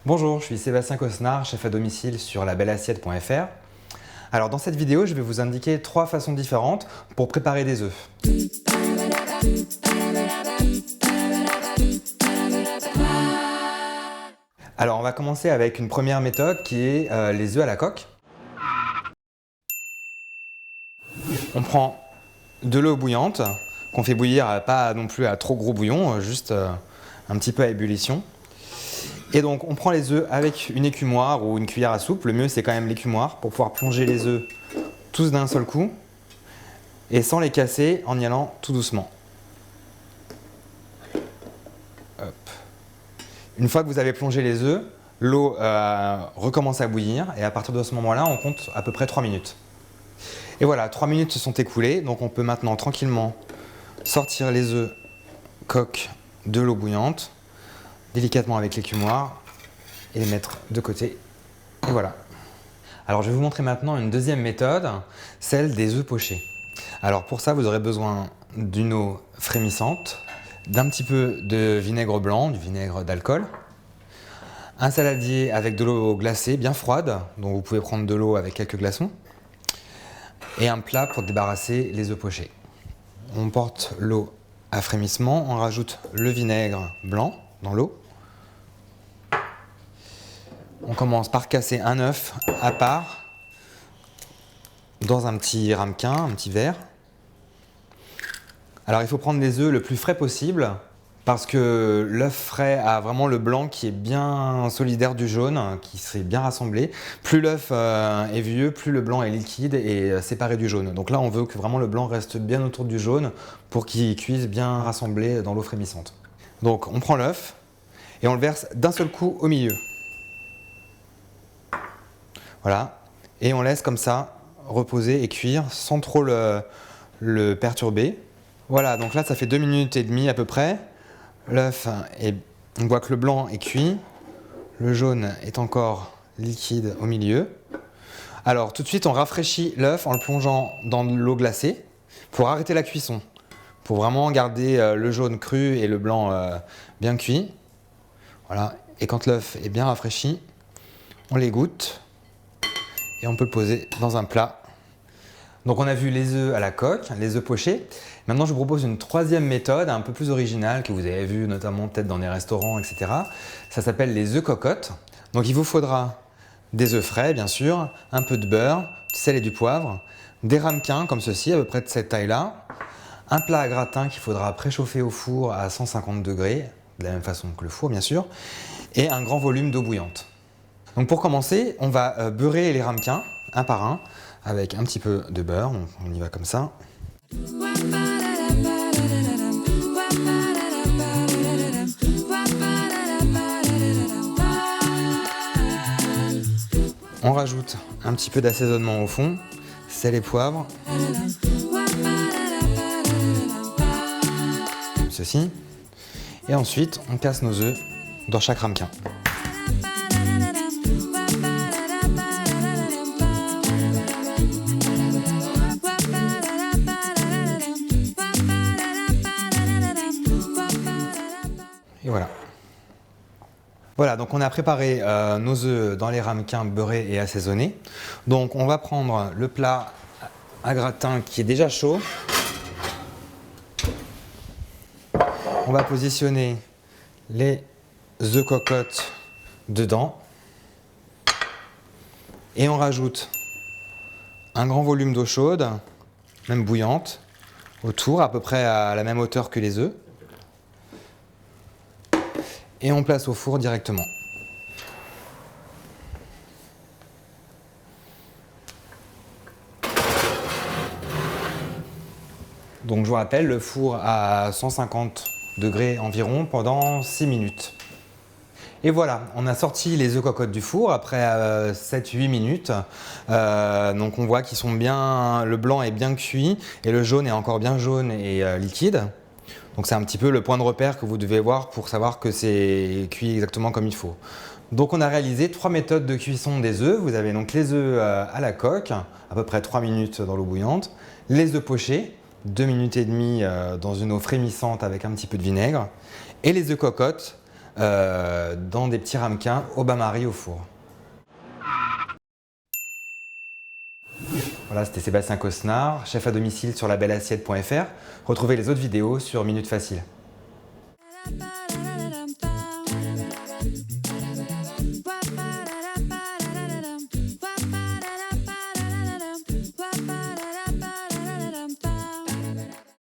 Bonjour, je suis Sébastien Cosnard, chef à domicile sur labelleassiette.fr. Alors dans cette vidéo, je vais vous indiquer 3 façons différentes pour préparer des œufs. Alors on va commencer avec une première méthode qui est les œufs à la coque. On prend de l'eau bouillante qu'on fait bouillir, pas non plus à trop gros bouillon, juste un petit peu à ébullition. Et donc on prend les œufs avec une écumoire ou une cuillère à soupe. Le mieux c'est quand même l'écumoire pour pouvoir plonger les œufs tous d'un seul coup et sans les casser en y allant tout doucement. Hop. Une fois que vous avez plongé les œufs, l'eau recommence à bouillir et à partir de ce moment-là, on compte à peu près 3 minutes. Et voilà, 3 minutes se sont écoulées, donc on peut maintenant tranquillement sortir les œufs coques de l'eau bouillante, délicatement avec l'écumoire et les mettre de côté. Et voilà. Alors je vais vous montrer maintenant une deuxième méthode, celle des œufs pochés. Alors pour ça, vous aurez besoin d'une eau frémissante, d'un petit peu de vinaigre blanc, du vinaigre d'alcool, un saladier avec de l'eau glacée bien froide, donc vous pouvez prendre de l'eau avec quelques glaçons, et un plat pour débarrasser les œufs pochés. On porte l'eau à frémissement, on rajoute le vinaigre blanc dans l'eau. On commence par casser un œuf à part dans un petit ramequin, un petit verre. Alors il faut prendre les œufs le plus frais possible parce que l'œuf frais a vraiment le blanc qui est bien solidaire du jaune, qui s'est bien rassemblé. Plus l'œuf est vieux, plus le blanc est liquide et séparé du jaune. Donc là on veut que vraiment le blanc reste bien autour du jaune pour qu'il cuise bien rassemblé dans l'eau frémissante. Donc on prend l'œuf et on le verse d'un seul coup au milieu. Voilà, et on laisse comme ça reposer et cuire sans trop le perturber. Voilà, donc là ça fait 2 minutes et demie à peu près. L'œuf, on voit que le blanc est cuit, le jaune est encore liquide au milieu. Alors tout de suite on rafraîchit l'œuf en le plongeant dans de l'eau glacée pour arrêter la cuisson, pour vraiment garder le jaune cru et le blanc bien cuit. Voilà, et quand l'œuf est bien rafraîchi, on l'égoutte. Et on peut le poser dans un plat. Donc on a vu les œufs à la coque, les œufs pochés. Maintenant je vous propose une troisième méthode un peu plus originale que vous avez vu notamment peut-être dans des restaurants, etc. Ça s'appelle les œufs cocottes. Donc il vous faudra des œufs frais bien sûr, un peu de beurre, du sel et du poivre, des ramequins comme ceci, à peu près de cette taille-là, un plat à gratin qu'il faudra préchauffer au four à 150 degrés, de la même façon que le four bien sûr, et un grand volume d'eau bouillante. Donc pour commencer, on va beurrer les ramequins un par un avec un petit peu de beurre. Donc on y va comme ça. On rajoute un petit peu d'assaisonnement au fond, sel et poivre. Comme ceci. Et ensuite, on casse nos œufs dans chaque ramequin. Et voilà. Voilà, donc on a préparé nos œufs dans les ramequins beurrés et assaisonnés. Donc on va prendre le plat à gratin qui est déjà chaud. On va positionner les œufs cocottes dedans. Et on rajoute un grand volume d'eau chaude, même bouillante, autour, à peu près à la même hauteur que les œufs. Et on place au four directement. Donc je vous rappelle, le four à 150 degrés environ pendant 6 minutes. Et voilà, on a sorti les œufs cocottes du four après 7-8 minutes. Donc on voit qu'ils sont bien, le blanc est bien cuit et le jaune est encore bien jaune et liquide. Donc c'est un petit peu le point de repère que vous devez voir pour savoir que c'est cuit exactement comme il faut. Donc on a réalisé 3 méthodes de cuisson des œufs. Vous avez donc les œufs à la coque, à peu près 3 minutes dans l'eau bouillante. Les œufs pochés, 2 minutes et demie dans une eau frémissante avec un petit peu de vinaigre. Et les œufs cocottes, dans des petits ramequins au bain-marie au four. Voilà, c'était Sébastien Cosnard, chef à domicile sur labelassiette.fr. Retrouvez les autres vidéos sur Minute Facile.